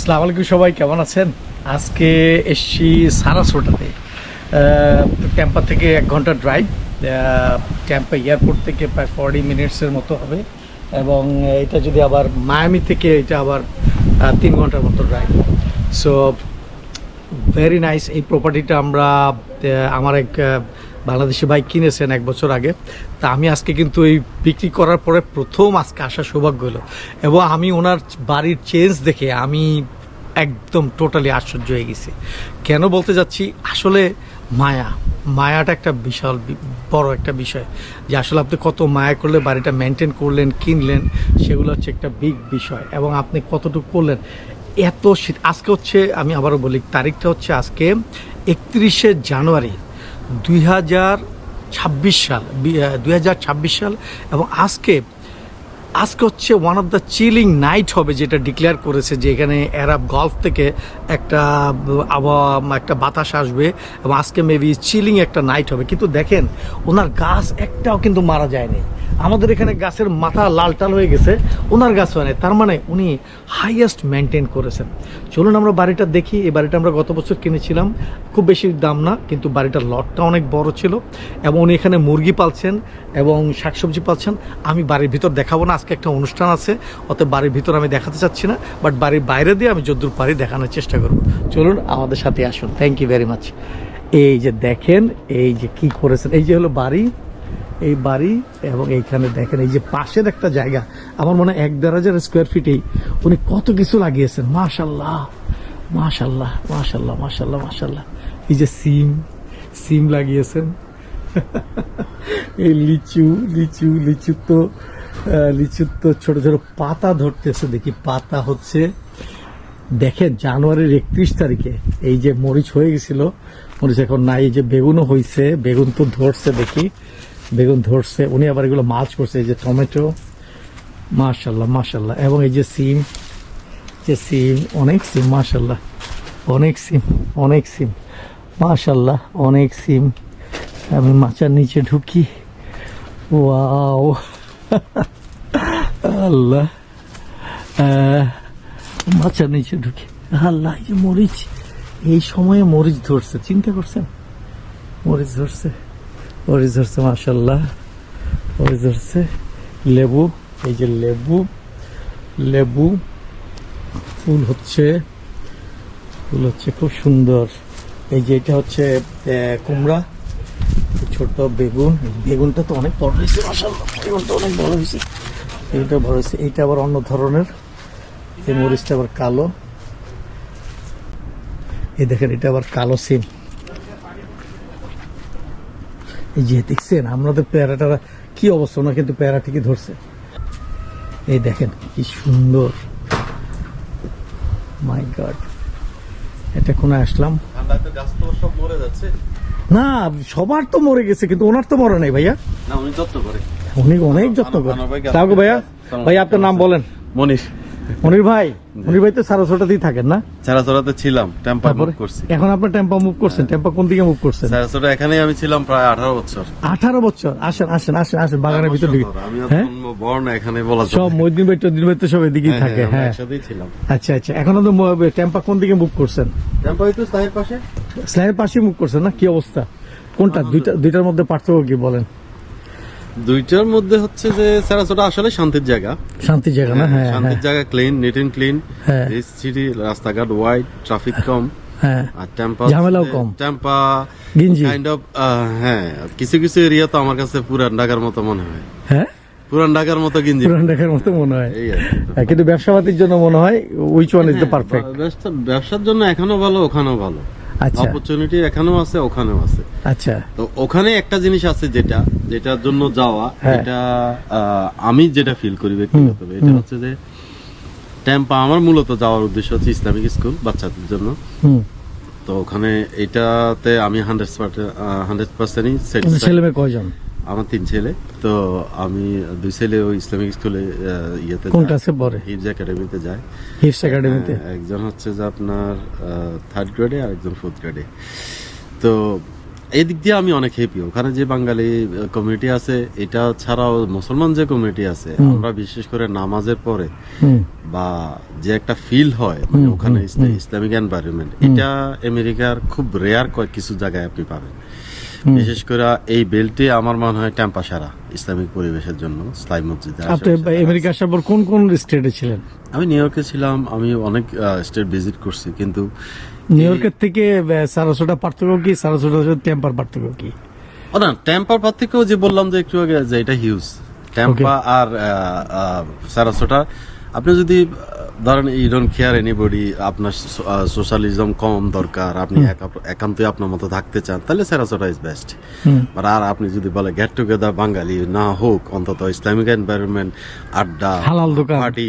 আসসালামু আলাইকুম, সবাই কেমন আছেন? আজকে এসছি সারাসোটাতে। ট্যাম্পা থেকে 1 ঘন্টা ড্রাইভ, ট্যাম্পা এয়ারপোর্ট থেকে প্রায় 40 মিনিটসের মতো হবে, এবং এটা যদি আবার মায়ামি থেকে এটা আবার 3 ঘন্টার মতো ড্রাইভ। So very nice. এই প্রপার্টিটা আমরা আমার এক বাংলাদেশি ভাই কিনেছেন 1 বছর আগে। তা আমি আজকে কিন্তু এই বিক্রি করার পরে প্রথম আজকে আসার সৌভাগ্য হলো, এবং আমি ওনার বাড়ির চেঞ্জ দেখে আমি একদম টোটালি আশ্চর্য হয়ে গেছি। কেন বলতে যাচ্ছি, আসলে মায়াটা একটা বিশাল বড় একটা বিষয়, যে আসলে আপনি কত মায়া করলে বাড়িটা মেনটেন করলেন, কিনলেন, সেগুলো হচ্ছে একটা বিগ বিষয়, এবং আপনি কতটুকু করলেন। এত শীত আজকে হচ্ছে, আমি আবারও বলি, তারিখটা হচ্ছে আজকে 31শে জানুয়ারি 2026 সাল, 2026 সাল, এবং আজকে হচ্ছে one of the chilling night হবে, যেটা ডিক্লেয়ার করেছে যে এখানে আরব গলফ থেকে একটা আবহাওয়া, একটা বাতাস আসবে, এবং আজকে মেবি চিলিং একটা নাইট হবে। কিন্তু দেখেন, ওনার গাছ একটাও কিন্তু মারা যায়নি। আমাদের এখানে গাছের মাথা লাল টাল হয়ে গেছে, ওনার গাছ হয় না। তার মানে উনি হাইয়েস্ট মেনটেন করেছেন। চলুন আমরা বাড়িটা দেখি। এই বাড়িটা আমরা গত বছর কিনেছিলাম, খুব বেশি দাম না, কিন্তু বাড়িটার লটটা অনেক বড় ছিল, এবং উনি এখানে মুরগি পালছেন এবং শাকসবজি পালছেন। আমি বাড়ির ভিতর দেখাবো না, আজকে একটা অনুষ্ঠান আছে, অতএব বাড়ির ভিতর আমি দেখাতে চাচ্ছি না, বাট বাড়ির বাইরে দিয়ে আমি যদ্দূর পারি দেখানোর চেষ্টা করব। চলুন আমাদের সাথে আসুন। Thank you very much. এই যে দেখেন, এই যে কি করেছেন, এই যে হলো বাড়ি, এই বাড়ি, এবং এইখানে দেখেন এই যে পাশের একটা জায়গা, আমার মনে হয় 1-1.5 স্কোয়ার ফিটেই উনি কত কিছু লাগিয়েছেন। মাশাল্লাহ মাশাল্লাহ মাশাল্লাহ মাশাল্লাহ মাশাল্লাহ। এই যে সিম লাগিয়েছেন, এই লিচু তো ছোট ছোট পাতা ধরতেছে, দেখি পাতা হচ্ছে। দেখেন জানুয়ারির 31 তারিখে এই যে মরিচ হয়ে গেছিল, মরিচ এখন নাই। এই যে বেগুনও হয়েছে, বেগুন তো ধরছে, দেখি বেগুন ধরছে। উনি আবার এগুলো মাছ করছে। এই যে টমেটো, মাশাল্লাহ মাশাল্লাহ, এবং এই যে সিম, অনেক সিম, মাশাল্লাহ, অনেক সিম মাশাল্লাহ, অনেক সিম। আমি মাচার নিচে ঢুকি, ওয়াও আল্লাহ, মাচার নিচে ঢুকি, আল্লাহ। এই যে মরিচ, এই সময়ে মরিচ ধরছে, চিন্তা করছেন? মরিচ ধরছে মাশাল্লাহ, মরিচ ধরছে। লেবু, এই যে লেবু ফুল হচ্ছে খুব সুন্দর। এই যে এটা হচ্ছে কুমড়া, ছোট বেগুনটা তো অনেক বড় হয়েছে মাশাআল্লাহ, বেগুনটা অনেক বড় হয়েছে, এইটা বড় হয়েছে। এইটা আবার অন্য ধরনের, এই মরিচটা আবার কালো। এই দেখেন, এটা আবার কালো সিম। এই যে দেখছেন আমাদের পেয়ারাটা কি অবস্থা, না কিন্তু পেয়ারা ঠিকই ধরছে। এই দেখেন কি সুন্দর, মাই গড। এটা কোনায় আসলাম, না সবার তো মরে গেছে, কিন্তু ওনার তো মরে নাই ভাইয়া। না, উনি যত্ন করে, উনি অনেক যত্ন করে। তাও ভাইয়া আপনার নাম বলেন? মনির ভাই তো সারাসোটাতেই থাকেন না? সারাসোটাতে ছিলাম, টেম্পা মুভ করছি। এখন আপনার টেম্পা মুভ করছেন? টেম্পা কোন দিকে মুভ করছেন? সারাসোটা এখানেই আমি ছিলাম প্রায় 18 বছর। 18 বছর? আসেন বাগানের ভিতর দিকে। হ্যাঁ, বর্ণ এখানে বলা যায় সব মইদিন ভাই তো সব এদিকেই থাকে। হ্যাঁ, একসাথেই ছিলাম। আচ্ছা, এখন তো টেম্পা কোন দিকে মুভ করছেন? টেম্পা হয়তো স্লাইয়ের পাশে, পাশে মুভ করছেন না? কি অবস্থা কোনটা? দুইটার মধ্যে পার্থক্য কি বলেন? দুইটার মধ্যে হচ্ছে যে সারাসোটা আসলে শান্তির জায়গা না? হ্যাঁ, শান্তির জায়গা, clean, neat and clean, city, রাস্তাঘাট ওয়াইড, ট্রাফিক কম, আর টেম্পা ঝামেলাও কম। টেম্পা গিঞ্জি কাইন্ড অফ, হ্যাঁ, কিছু এরিয়া তো আমার কাছে পুরান ঢাকার মতো মনে হয়। হ্যাঁ, পুরান ঢাকার মতো গিঞ্জি, পুরান ঢাকার মতো মনে হয়, কিন্তু ব্যবসাপাতির জন্য মনে হয় which one is the perfect? ব্যবসার জন্য এখানেও ভালো, ওখানেও ভালো। আচ্ছা, অপরচুনিটি এখানেও আছে, ওখানেও আছে। আচ্ছা, তো ওখানে একটা জিনিস আছে যেটার জন্য যাওয়া, এটা আমি যেটা ফিল করি ব্যক্তিগতভাবে, এটা হচ্ছে যে টেম্পা আমার মূলত যাওয়ার উদ্দেশ্য হচ্ছে ইসলামিক স্কুল বাচ্চাদের জন্য। তো ওখানে এটাতে আমি 100%ই স্যাটিসফাইড। ছেলে মেয়ে কয়জন? আমার 3 ছেলে। তো আমি 2 ছেলে ওই ইসলামিক স্কুলে ইয়েতে, কোন ক্লাসে পড়ে? হিফজ একাডেমিতে যায়। হিফজ একাডেমিতে একজন হচ্ছে যে আপনার 3rd গ্রেডে, আর একজন 4th গ্রেডে। তো এই দিক দিয়ে আমি অনেক হ্যাপি। ওখানে যে বাঙালি কমিউনিটি আছে, এটা ছাড়াও মুসলমান যে কমিউনিটি আছে, আমরা বিশেষ করে নামাজের পরে বা যে একটা ফিল হয় মানে ওখানে ইসলামিক এনভায়রনমেন্ট, এটা আমেরিকার খুব রেয়ার কিছু জায়গায় আপনি পাবেন। বিশেষ করে এই বেল্টে আমার মনে হয় ট্যাম্পা সারা ইসলামিক পরিবেশের জন্য স্লাই মসজিদে। আপনি আমেরিকা আসার পর কোন কোন স্টেটে ছিলেন? আমি নিউ ইয়র্কে ছিলাম, আমি অনেক স্টেট ভিজিট করছি, কিন্তু নিউ ইয়র্কের থেকে সারাসোটা পার্থক্য কি, সারাসোটা টেম্পার পার্থক্য কি? না, টেম্পার পার্থক্য যে বললাম যে একটু আগে, যে এটা হিউজ। টেম্পা আর সারাসোটা, আপনি যদি ধরেন ইউ ডোন্ট কেয়ার এনিবডি, আপনার সোশ্যালিজম কম দরকার, আপনি একান্তই আপনার মতো থাকতে চান, তাহলে সারাসোটা ইজ বেস্ট। আর আপনি যদি বলে গেট টুগেদার বাঙালি না হোক, অন্তত ইসলামিক এনভায়রনমেন্ট, আড্ডা, হালাল দোকান, পার্টি,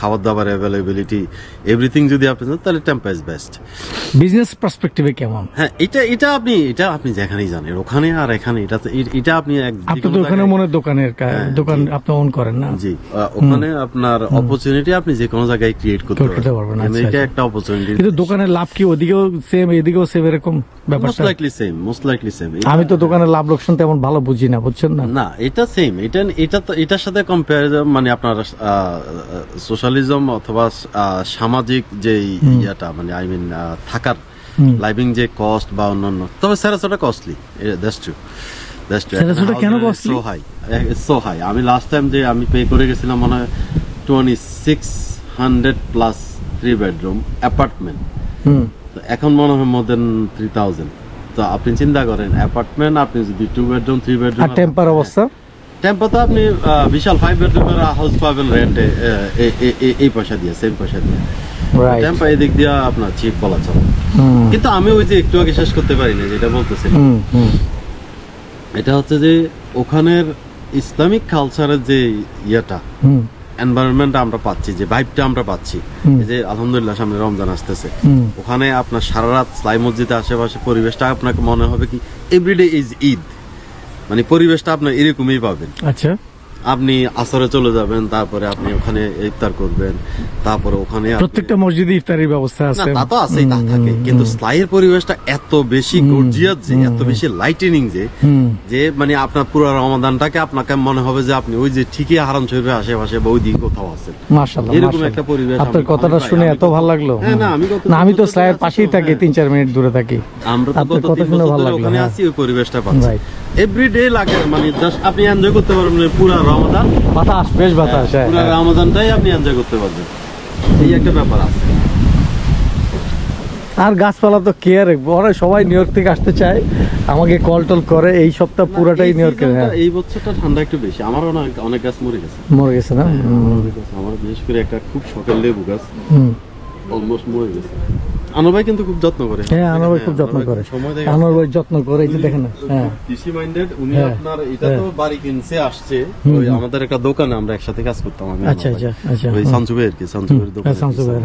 খাবার দাবার অ্যাভেলেবিলিটি, এভরিথিং যদি আপনি চান, তাহলে টেম্পা ইজ বেস্ট। বিজনেস পার্সপেক্টিভে কেমন? হ্যাঁ, এটা আপনি যেখানেই জানেন, ওখানে আর এখানে, এটা আপনি আপনি তো ওখানে মনে দোকান আপনি ওন করেন না? জি, ওখানে আপনার অপরচুনিটি আপনি যে কোনো জায়গায় ক্রিয়েট করতে পারবেন। এটা একটা অপরচুনিটি। কিন্তু দোকানের লাভ কি ওদিকেও সেম এদিকেও সেম এরকম ব্যাপারটা? Most likely same. আমি তো দোকানের লাভ লোকসান তেমন ভালো বুঝি না, বুঝছেন না? না, এটা সেম। এটার সাথে কম্পারিজন, মানে আপনার সোশ্যালিজম অথবা সামাজিক যে ইয়াটা, মানে আই মিন থাকার লাইভিং যে কস্ট বা অন্যান্য, তবে Sarasota costly, that's true. Sarasota কেন কস্টলি? So high. আমি লাস্ট টাইম যে আমি পে করে গেছিলাম মনে হয় 2600 প্লাস 3 বেডরুম অ্যাপার্টমেন্ট, এখন মনে হয় মোর দেন 3000। তো আপনি চিন্তা করেন, অ্যাপার্টমেন্ট আপনি যদি 2 বেডরুম 3 বেডরুম, আর টেম্পার অবস্থা? টেম্পো তো আপনি বিশাল 5 বেডরুমের হাউস পাবেন রেন্টে এই পয়সা দিয়ে, সেম পয়সা দিয়ে। টেম্পো এই দিক দিয়ে আপনার চিপ বলা চলে। কিন্তু আমি ওই যে একটু আগে শেষ করতে পারি না যেটা বলতেছিলাম, এটা হচ্ছে যে ওখানের ইসলামিক কালচারের যে ইয়েটা, এনভায়রনমেন্ট আমরা পাচ্ছি, যে ভাইবটা আমরা পাচ্ছি, এই যে আলহামদুলিল্লাহ সামনে রমজান আসতেছে, ওখানে আপনার সারা রাত স্লাই মসজিদের আশেপাশে পরিবেশটা আপনাকে মনে হবে কি এভরিডে ইজ ঈদ, মানে পরিবেশটা আপনার এরকমই পাবেন। আচ্ছা, আপনি আসরে চলে যাবেন, তারপরে আপনি ওখানে ইফতার করবেন, তারপরে ওখানে প্রত্যেকটা মসজিদে ইফতারের ব্যবস্থা আছে। তা তো আছেই, তা থাকে, কিন্তু স্লাইয়ের পরিবেশটা এত বেশি গর্জিয়াস, যে এত বেশি লাইটেনিং, যে মানে আপনার পুরো রমাদানটাকে আপনাকে মনে হবে যে আপনি ওই যে ঠিকই হারাম শরীফের আশেপাশে বা ওই দিকে কোথাও আছেন। মাশাআল্লাহ, এরকম একটা পরিবেশ। আপনার কথাটা শুনে এত ভালো লাগলো। আমি তো স্লাইয়ের পাশেই থাকি, 3-4 মিনিট দূরে থাকি। আমরা তো গত 3 বছর ধরে ওখানে আছি, ওই পরিবেশটা পাচ্ছি। এভরিডে লাগে, মানে জাস্ট আপনি এনজয় করতে পারবেন পুরো রমাদান, বাতাস, বেশ বাতাস, পুরো রমাদানটাই আপনি এনজয় করতে পারবেন। এই একটা ব্যাপার আছে। আর গাছপালা তো কেয়ার, ওরা সবাই নিউ ইয়র্ক থেকে আসতে চায়, আমাকে কল টল করে। এই সপ্তাহ পুরোটাই নিউ ইয়র্কে। এই বছরটা ঠান্ডা একটু বেশি, আমারও অনেক গাছ মরে গেছে না? আমার বিশেষ করে একটা খুব শখের লেবু গাছ অলমোস্ট মরে গেছে। আনোয়ার ভাই কিন্তু খুব যত্ন করে। হ্যাঁ, আনোয়ার ভাই খুব যত্ন করে। আনোয়ার ভাই যত্ন করে, এই যে দেখেন না। হ্যাঁ, কৃষি মাইন্ডেড উনি। আপনার এটা তো বাড়ি কিনছে আসছে, ওই আমাদের একটা দোকানে আমরা একসাথে কাজ করতাম। আমি আচ্ছা আচ্ছা আচ্ছা, ওই সানসুবের দোকান।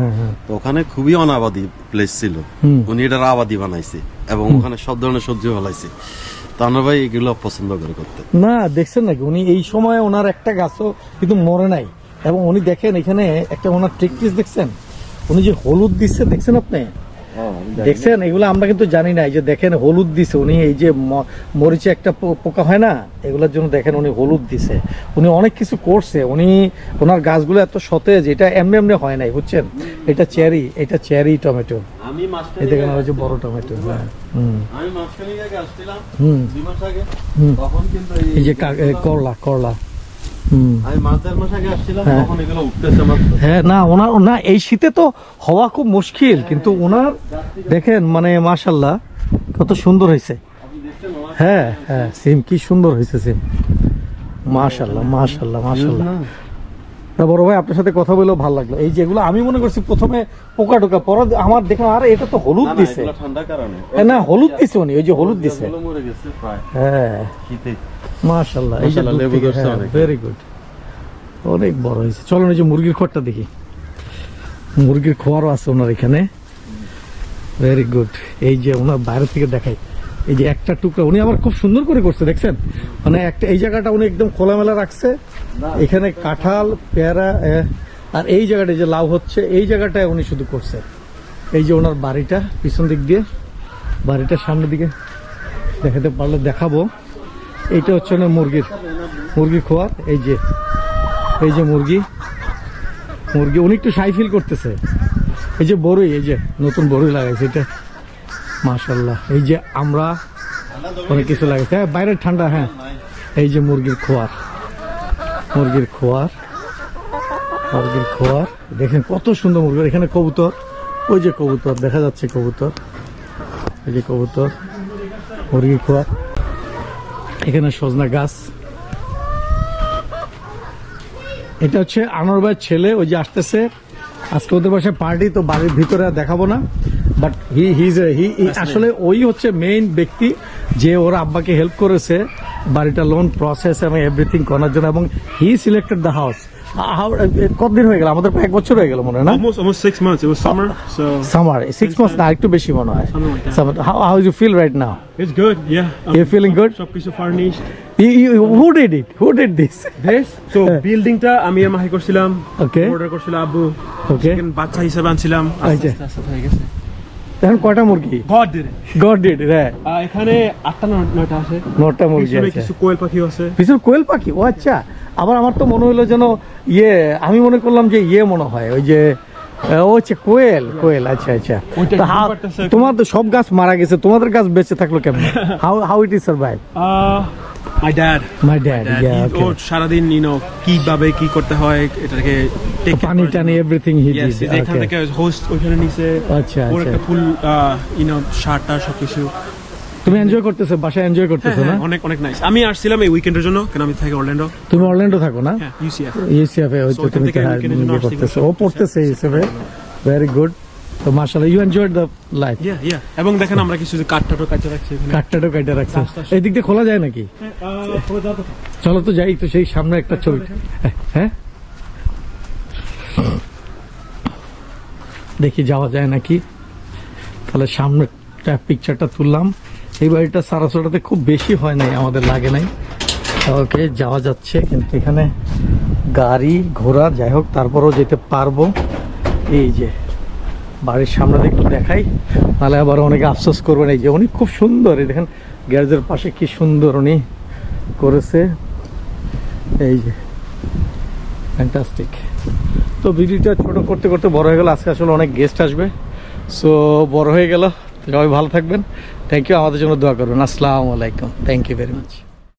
হ্যাঁ, তো ওখানে খুবই অনাবাদি প্লেস ছিল, উনি এটার আবাদি বানাইছে এবং ওখানে সব ধরনের সবজি ফলাইছে। তো আনোয়ার ভাই এগুলো পছন্দ করে করতে। না, দেখছেন নাকি উনি এই সময় ওনার একটা গাছও কিন্তু মরে নাই। এবং উনি দেখেন এখানে একটা ওনার ট্রিকটিস দেখছেন, উনি যে হলুদ দিচ্ছে দেখছেন আপনি, দেখছেন? এগুলো আমরা কিন্তু জানি না। এই যে দেখেন হলুদ দিছে উনি, এই যে মরিচে একটা পোকা হয় না, এগুলোর জন্য দেখেন উনি হলুদ দিছে। উনি অনেক কিছু করছে। ওনার গাছগুলো এত সতেজ, এটা এমনি হয় নাই, বুঝছেন? এটা চেরি টমেটো। এই দেখেন ওই যে বড় টমেটো। এই যে করলা। হ্যাঁ, না এই শীতে তো হওয়া খুব মুশকিল, কিন্তু ওনার দেখেন মানে মাশাআল্লাহ কত সুন্দর হয়েছে। হ্যাঁ, সিম কি সুন্দর হয়েছে সিম, মাশাআল্লাহ। বড় ভাই, আপনার সাথে কথা বলেও ভালো লাগলো। এই যেগুলো আমি মনে করছি প্রথমে পোকা টোকা, পরে আমার দেখলাম আরে এটা তো হলুদ দিছে। না, হলুদ দিছে উনি, ওই যে হলুদ দিছে। হ্যাঁ, মাশাআল্লাহ, ভেরি গুড, অনেক বড় হয়েছে। চলুন এই যে মুরগির খড়টা দেখি, মুরগির খোয়ারও আছে ওনার এখানে। Very good. এই যে ওনার বাইরে থেকে দেখাই, এই যে একটা টুকরা উনি আবার খুব সুন্দর করে করছে, দেখছেন? মানে একটা এই জায়গাটা উনি একদম খোলামেলা রাখছে, এখানে কাঁঠাল, পেয়ারা, আর এই জায়গাটা যে লাউ হচ্ছে, এই জায়গাটায় উনি শুধু করছে। এই যে ওনার বাড়িটা পিছন দিক দিয়ে, বাড়িটার সামনের দিকে দেখাতে পারলে দেখাবো। এইটা হচ্ছে না মুরগির খোয়ার। এই যে মুরগি উনি একটু সাই ফিল করতেছে। এই যে বড়ই, এই যে নতুন বড়ই লাগাইছে এটা, মাশাআল্লাহ। এই যে আমরা অনেক কিছু লাগাইছে, হ্যাঁ বাইরে ঠান্ডা। হ্যাঁ এই যে মুরগির খোয়ার দেখেন কত সুন্দর মুরগি। এখানে কবুতর, ওই যে কবুতর দেখা যাচ্ছে, কবুতর, এই যে কবুতর, মুরগির খোয়ার। এখানে সজনা গাছ। এটা হচ্ছে আনোয়ার ভাইয়ের ছেলে, ওই যে আসতেছে আজকে ওদের বাসায় পার্টি, তো বাড়ির ভিতরে আর দেখাবো না। বাট হি আসলে ওই হচ্ছে মেইন ব্যক্তি যে ওর আব্বাকে হেল্প করেছে বাড়িটা লোন প্রসেস এবং এভরিথিং করার জন্য, এবং হি সিলেক্টেড দ্য হাউস। কতদিন হয়ে গেল? আমাদের 1 বছর হয়ে গেল মনে হয় না? Almost 6 months. It was summer, so summer 6 months না, একটু বেশি মনে হয়। something like that. How you feel right now? It's good, yeah. You feeling good? সবকিছু furnished. Who did it? Who did this? This, so building টা আমি আর মাহি করছিলাম, Okay. Order করছিল আব্বু, Okay. Second বাচ্চা হিসেবে আনছিলাম, এই যে। আস্তে আস্তে হয়ে গেছে। এখন কয়টা মুরগি? God did it. God did it, হ্যাঁ। এখানে 8টা 9টা আছে, 9টা মুরগি পিছনে আছে। কিছু কোয়েল পাখিও আছে। পিছনে কোয়েল পাখি? ও আচ্ছা। আবার আমার তো মনে হলো যেন আমি মনে করলাম যে মনে হয় ওই যে ও হচ্ছে কোয়েল। আচ্ছা আচ্ছা। ওইটা তা ঘুম পাড়তেছে। তোমার তো সব গাছ মারা গেছে, তোমাদের গাছ বেঁচে থাকলো কেমন? How it is survive? My dad. My dad, He- ও সারাদিন কিভাবে কি করতে হয় এটাকে take care পানি করার টানি জন্য। Everything he Yes, did. এখান থেকে হোস্ট ওইখানে নিছে, আচ্ছা, ওর আচ্ছা। একটা ফুল শার্টটা সবকিছু। তুমি এনজয় করতেছো, বাসায় এনজয় করতেছো না? অনেক অনেক নাইস। আমি আসছিলাম এই উইকেন্ডের জন্য, কারণ আমি থাকি অরল্যান্ডো। তুমি অরল্যান্ডো থাকো না? হ্যাঁ, UCF। ইউসিএফে হয়তো So, ওইখান তুমি থেকে weekend-এর জন্য আসছি, করতেছো, ও বসে পড়তেছে ইউসিএফে। Very good. তো মাশাআল্লাহ, you enjoyed the life. Yeah. এবং দেখেন আমরা কিছু কাঠটাটো কাটে রাখছি এখানে। কাঠটাও কাটা রাখছে। রাস্তা। এই দিক দিয়ে খোলা যায় নাকি? চলো তো যাই, তো সেই সামনে একটা ছবি। হ্যাঁ দেখি যাওয়া যায় নাকি। তাহলে সামনেটা পিকচারটা তুললাম। এই বাড়িটা সারাসোটাতে খুব বেশি হয় নাই, আমাদের লাগে নাই। ওকে, যাওয়া যাচ্ছে, কিন্তু এখানে গাড়ি ঘোড়া যাই হোক তারপরেও যেতে পারবো। এই যে বাড়ির সামনে একটু দেখাই, তাহলে আবার অনেকে আফসোস করবেন। এই যে উনি খুব সুন্দর, এই দেখেন গ্যারেজের পাশে কি সুন্দর উনি করেছে। এই যে ফ্যান্টাস্টিক। তো ভিডিওটা ছোট করতে করতে বড় হয়ে গেল। আজকে আসলে অনেক গেস্ট আসবে, সো বড় হয়ে গেল। সবাই ভালো থাকবেন। থ্যাংক ইউ, আমাদের জন্য দোয়া করবেন। আসসালামু আলাইকুম। Thank you very much.